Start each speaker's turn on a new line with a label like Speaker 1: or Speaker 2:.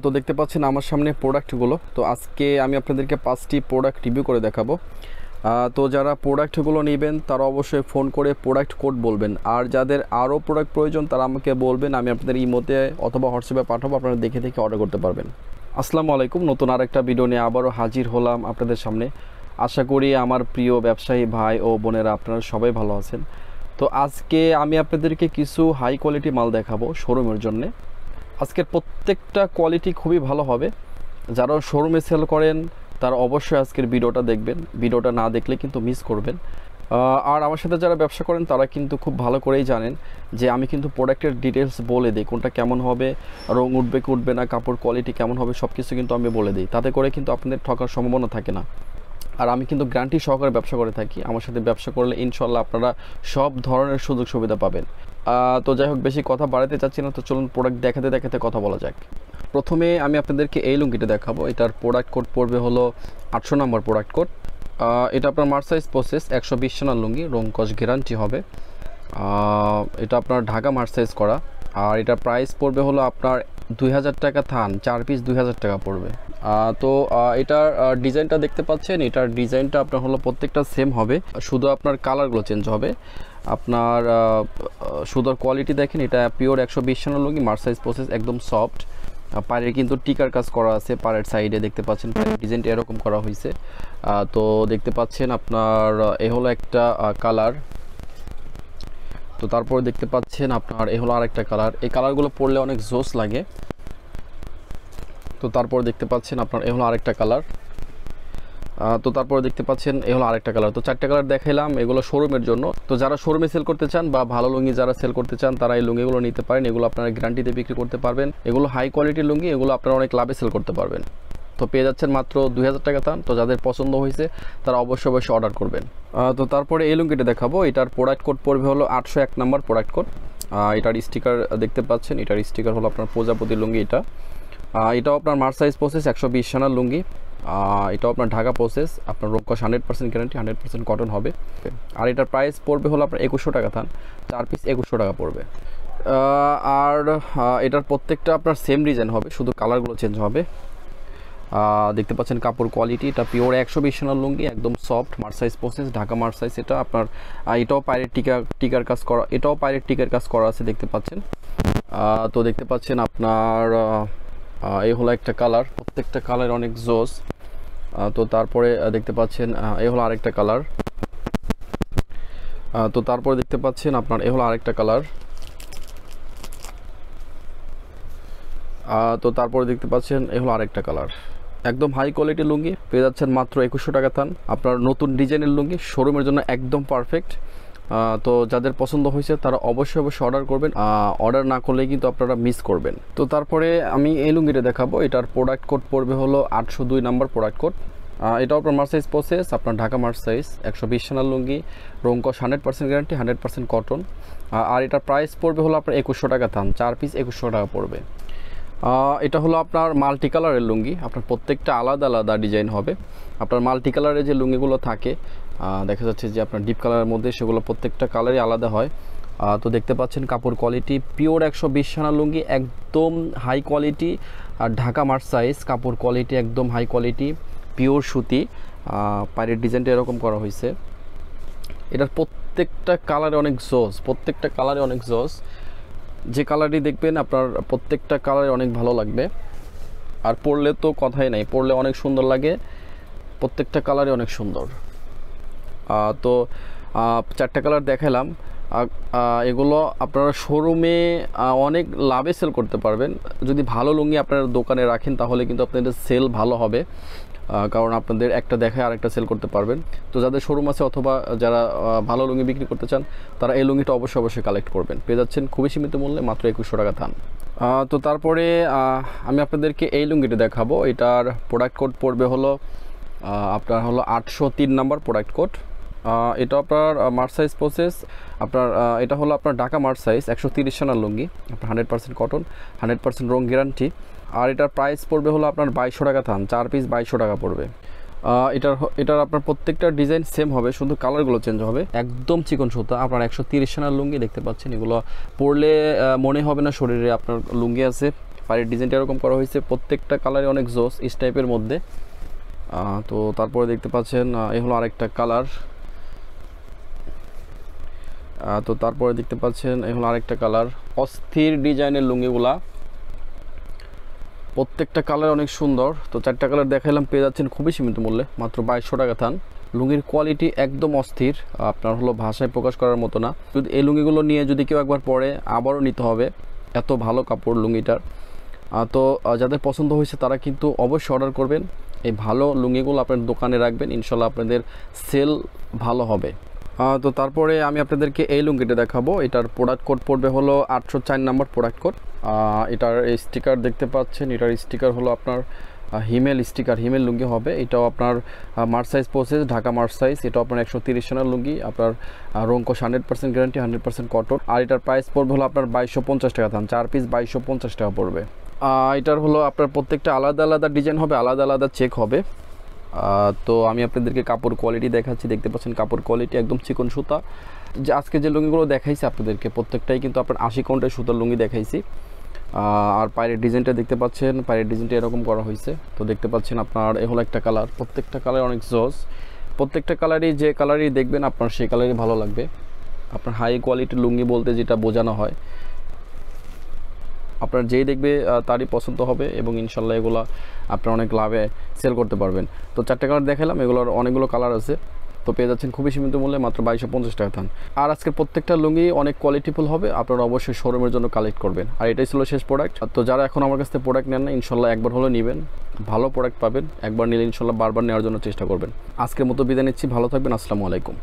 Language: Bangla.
Speaker 1: তো দেখতে পাচ্ছেন আমার সামনে প্রোডাক্টগুলো। তো আজকে আমি আপনাদেরকে 5টি প্রোডাক্ট রিভিউ করে দেখাবো। তো যারা প্রোডাক্টগুলো নেবেন তারা অবশ্যই ফোন করে প্রোডাক্ট কোড বলবেন, আর যাদের আরও প্রোডাক্ট প্রয়োজন তারা আমাকে বলবেন, আমি আপনাদের ইমোতে অথবা হোয়াটসঅ্যাপে পাঠাবো, আপনারা দেখে দেখে অর্ডার করতে পারবেন। আসসালামু আলাইকুম, নতুন আরেকটা ভিডিও নিয়ে আবারও হাজির হলাম আপনাদের সামনে। আশা করি আমার প্রিয় ব্যবসায়ী ভাই ও বোনেরা আপনারা সবাই ভালো আছেন। তো আজকে আমি আপনাদেরকে কিছু হাই কোয়ালিটি মাল দেখাবো শোরুমের জন্যে। আজকের প্রত্যেকটা কোয়ালিটি খুবই ভালো হবে। যারা শোরুমে সেল করেন তারা অবশ্যই আজকের ভিডিওটা দেখবেন, ভিডিওটা না দেখলে কিন্তু মিস করবেন। আর আমার সাথে যারা ব্যবসা করেন তারা কিন্তু খুব ভালো করেই জানেন যে আমি কিন্তু প্রোডাক্টের ডিটেলস বলে দিই, কোনটা কেমন হবে, রং উঠবে কি উঠবে না, কাপড় কোয়ালিটি কেমন হবে, সব কিছু কিন্তু আমি বলে দিই। তাতে করে কিন্তু আপনাদের ঠকার সম্ভাবনা থাকে না। আর আমি কিন্তু গ্যারান্টি সহকারে ব্যবসা করে থাকি। আমার সাথে ব্যবসা করলে ইনশাল্লাহ আপনারা সব ধরনের সুযোগ সুবিধা পাবেন। তো যাই হোক, বেশি কথা বাড়াতে চাচ্ছি না, তো চলুন প্রোডাক্ট দেখাতে দেখাতে কথা বলা যাক। প্রথমে আমি আপনাদেরকে এই লুঙ্গিটা দেখাবো। এটার প্রোডাক্ট কোড পড়বে হলো 800 নম্বর প্রোডাক্ট কোড। এটা আপনার মার্সাইজ প্রসেস 120 সোনার লুঙ্গি, রং কস গ্যারান্টি হবে। এটা আপনার ঢাকা মার্সাইজ করা। আর এটার প্রাইস পড়বে হলো আপনার 2000 টাকা থান, 4 পিস 2000 টাকা পড়বে। তো এটার ডিজাইনটা দেখতে পাচ্ছেন, এটার ডিজাইনটা আপনার হলো প্রত্যেকটা সেম হবে, শুধু আপনার কালারগুলো চেঞ্জ হবে। আপনার সুতোর কোয়ালিটি দেখেন, এটা পিওর 120 সোনার লুঙ্গি, মার্সাইজ প্রসেস, একদম সফট। পাড়ের কিন্তু টিকার কাজ করা আছে, পাড়ের সাইডে দেখতে পাচ্ছেন ডিজাইনটা এরকম করা হয়েছে। তো দেখতে পাচ্ছেন আপনার এ হলো একটা কালার। তো তারপরে দেখতে পাচ্ছেন আপনার এ হলো আরেকটা কালার। এই কালারগুলো পরলে অনেক জোস লাগে। তো তারপর দেখতে পাচ্ছেন আপনার এ হলো আরেকটা কালার। তো তারপরে দেখতে পাচ্ছেন এ হলো আরেকটা কালার। তো 4টা কালার দেখাইলাম, এগুলো শোরুমের জন্য। তো যারা শোরুমে সেল করতে চান বা ভালো লুঙ্গি যারা সেল করতে চান তারা এই লুঙ্গিগুলো নিতে পারেন। এগুলো আপনারা গ্যারান্টিতে বিক্রি করতে পারবেন। এগুলো হাই কোয়ালিটির লুঙ্গি, এগুলো আপনারা অনেক লাভে সেল করতে পারবেন। তো পেয়ে যাচ্ছেন মাত্র 2000 টাকা দাম। তো যাদের পছন্দ হয়েছে তারা অবশ্যই অবশ্যই অর্ডার করবেন। তো তারপরে এই লুঙ্গিটা দেখাবো। এটার প্রোডাক্ট কোড পড়বে হলো 801 নম্বর প্রোডাক্ট কোড। এটার স্টিকার দেখতে পাচ্ছেন, এটার স্টিকার হলো আপনার প্রজাপতি লুঙ্গি। এটাও আপনার মার্সাইজ প্রসেস 120 সোনার লুঙ্গি। এটাও আপনার ঢাকা প্রসেস, আপনার রোগকস 100% গ্যারান্টি, 100% কটন হবে। আর এটার প্রাইস পড়বে হলো আপনার 2100 টাকা থান, 4 পিস 2100 টাকা পড়বে। আর এটার প্রত্যেকটা আপনার সেম ডিজাইন হবে, শুধু কালারগুলো চেঞ্জ হবে। দেখতে পাচ্ছেন কাপড় কোয়ালিটি, এটা পিওর 120 সোনার লুঙ্গি, একদম সফট, মার্সাইজ প্রসেস, ঢাকা মার্সাইজ। এটা আপনার এটাও পায়ের টিকার কাজ করা, এটাও পায়ের টিকার কাজ করা আছে দেখতে পাচ্ছেন। তো দেখতে পাচ্ছেন আপনার এই হলো একটা কালার, প্রত্যেকটা কালার অনেক জোস। তো তারপরে দেখতে পাচ্ছেন এই হলো আরেকটা কালার। তো তারপরে দেখতে পাচ্ছেন আপনার এই হলো আরেকটা কালার। তো তারপরে দেখতে পাচ্ছেন এই হলো আরেকটা কালার। একদম হাই কোয়ালিটির লুঙ্গি পেয়ে যাচ্ছেন মাত্র 2100 টাকা থান। আপনার নতুন ডিজাইনের লুঙ্গি শোরুমের জন্য একদম পারফেক্ট। তো যাদের পছন্দ হয়েছে তারা অবশ্যই অবশ্যই অর্ডার করবেন। অর্ডার না করলে কিন্তু আপনারা মিস করবেন। তো তারপরে আমি এই লুঙ্গিটা দেখাবো। এটার প্রোডাক্ট কোড পড়বে হলো 802 নম্বর প্রোডাক্ট কোড। এটাও আপনার মার্সাইজ প্রসেস, আপনার ঢাকা মার্সাইজ, 120 সোনার লুঙ্গি, রংকস 100% গ্যারান্টি, 100% কটন। আর এটার প্রাইস পড়বে হলো আপনার 2100 টাকা থান, 4 পিস 2100 টাকা পড়বে। এটা হলো আপনার মাল্টি কালারের লুঙ্গি, আপনার প্রত্যেকটা আলাদা আলাদা ডিজাইন হবে। আপনার মাল্টি কালারের যে লুঙ্গিগুলো থাকে দেখা যাচ্ছে যে আপনার ডিপ কালারের মধ্যে, সেগুলো প্রত্যেকটা কালারই আলাদা হয়। তো দেখতে পাচ্ছেন কাপড় কোয়ালিটি পিওর 120 সোনার লুঙ্গি, একদম হাই কোয়ালিটি। আর ঢাকা মার্সাইজ, কাপড় কোয়ালিটি একদম হাই কোয়ালিটি, পিওর সুতি। পায়ের ডিজাইনটা এরকম করা হয়েছে। এটার প্রত্যেকটা কালারে অনেক জোস, প্রত্যেকটা কালারে অনেক জোস। যে কালারটি দেখবেন আপনার প্রত্যেকটা কালারে অনেক ভালো লাগবে। আর পরলে তো কথাই নাই, পরলে অনেক সুন্দর লাগে, প্রত্যেকটা কালারে অনেক সুন্দর। তো 4টা কালার দেখালাম। এগুলো আপনারা শোরুমে অনেক লাভে সেল করতে পারবেন। যদি ভালো লুঙ্গি আপনার দোকানে রাখেন তাহলে কিন্তু আপনাদের সেল ভালো হবে, কারণ আপনাদের একটা দেখায় আরেকটা সেল করতে পারবেন। তো যাদের শোরুম আছে অথবা যারা ভালো লুঙ্গি বিক্রি করতে চান তারা এই লুঙ্গিটা অবশ্যই অবশ্যই কালেক্ট করবেন। পেয়ে যাচ্ছেন খুবই সীমিত মূল্যে, মাত্র 2100 টাকা থান। তো তারপরে আমি আপনাদেরকে এই লুঙ্গিটা দেখাবো। এটার প্রোডাক্ট কোড পড়বে হলো আপনার হলো 803 নম্বর প্রোডাক্ট কোড। এটা আপনার মার্সাইজ প্রসেস, আপনার এটা হলো আপনার ঢাকা মার্সাইজ, 130 সোনার লুঙ্গি, আপনার 100% কটন, 100% রং গ্যারান্টি। আর এটার প্রাইস পড়বে হলো আপনার 2200 টাকা থান, 4 পিস 2200 টাকা পড়বে। এটার আপনার প্রত্যেকটা ডিজাইন সেম হবে, শুধু কালারগুলো চেঞ্জ হবে। একদম চিকন সুতা, আপনার 130 সোনার লুঙ্গি দেখতে পাচ্ছেন। এগুলো পরলে মনে হবে না শরীরে আপনার লুঙ্গি আছে, পায়ের ডিজাইনটা এরকম করা হয়েছে, প্রত্যেকটা কালারে অনেক জোস ইস টাইপের মধ্যে। তো তারপরে দেখতে পাচ্ছেন এই হলো আরেকটা কালার। তো তারপরে দেখতে পাচ্ছেন এই হলো আরেকটা কালার, অস্থির ডিজাইনের লুঙ্গিগুলা, প্রত্যেকটা কালার অনেক সুন্দর। তো 4টা কালার দেখাইলাম, পেয়ে যাচ্ছেন খুবই সীমিত মূল্যে, মাত্র 2200 টাকা থান। লুঙ্গির কোয়ালিটি একদম অস্থির, আপনার হলো ভাষায় প্রকাশ করার মতো না। যদি এই লুঙ্গিগুলো নিয়ে যদি কেউ একবার পরে আবারও নিতে হবে, এত ভালো কাপড় লুঙ্গিটার। তো যাদের পছন্দ হয়েছে তারা কিন্তু অবশ্যই অর্ডার করবেন। এই ভালো লুঙ্গিগুলো আপনার দোকানে রাখবেন, ইনশাল্লাহ আপনাদের সেল ভালো হবে। তো তারপরে আমি আপনাদেরকে এই লুঙ্গিটা দেখাবো। এটার প্রোডাক্ট কোড পড়বে হলো 804 নম্বর প্রোডাক্ট কোড। এটার স্টিকার দেখতে পাচ্ছেন, এটার স্টিকার হলো আপনার হিমেল স্টিকার, হিমেল লুঙ্গি হবে। এটাও আপনার March size process, Dhaka March size. এটাও আপনার 130 সনের লুঙ্গি, আপনার রংকশ 100% গ্যারান্টি, 100% কটন। আর এটার প্রাইস পড়বে হলো আপনার 2250 টাকা দাম, 4 পিস 2250 টাকা পড়বে। এটার হলো আপনার প্রত্যেকটা আলাদা আলাদা ডিজাইন হবে, আলাদা আলাদা চেক হবে। তো আমি আপনাদেরকে কাপড় কোয়ালিটি দেখাচ্ছি, দেখতে পাচ্ছেন কাপড় কোয়ালিটি একদম চিকন সুতা। যে আজকে যে লুঙ্গিগুলো দেখাইছি আপনাদেরকে প্রত্যেকটাই কিন্তু আপনার 80 কাউন্টের সুতার লুঙ্গি দেখাইছি। আর পায়ের ডিজাইনটা দেখতে পাচ্ছেন, পায়ের ডিজাইনটা এরকম করা হয়েছে। তো দেখতে পাচ্ছেন আপনার এ হলো একটা কালার, প্রত্যেকটা কালার অনেক জজ, প্রত্যেকটা কালারই যে কালারই দেখবেন আপনার সেই কালারই ভালো লাগবে। আপনার হাই কোয়ালিটির লুঙ্গি বলতে যেটা বোঝানো হয়, আপনার যেই দেখবে তারই পছন্দ হবে এবং ইনশাল্লাহ এগুলো আপনার অনেক লাভে সেল করতে পারবেন। তো 4টা কালার দেখালাম, এগুলোর অনেকগুলো কালার আছে। তো পেয়ে যাচ্ছেন খুবই সীমিত মূল্যে, মাত্র 2250 টাকা থান। আর আজকের প্রত্যেকটা লুঙ্গি অনেক কোয়ালিটিফুল হবে, আপনারা অবশ্যই শোরুমের জন্য কালেক্ট করবেন। আর এটাই ছিল শেষ প্রোডাক্ট। তো যারা এখন আমার কাছ থেকে প্রোডাক্ট নেন না, ইনশাল্লাহ একবার হলে নেবেন, ভালো প্রোডাক্ট পাবেন। একবার নিলে ইনশাল্লাহ বারবার নেওয়ার জন্য চেষ্টা করবেন। আজকের মতো বিদায় নিচ্ছি, ভালো থাকবেন, আসসালামু আলাইকুম।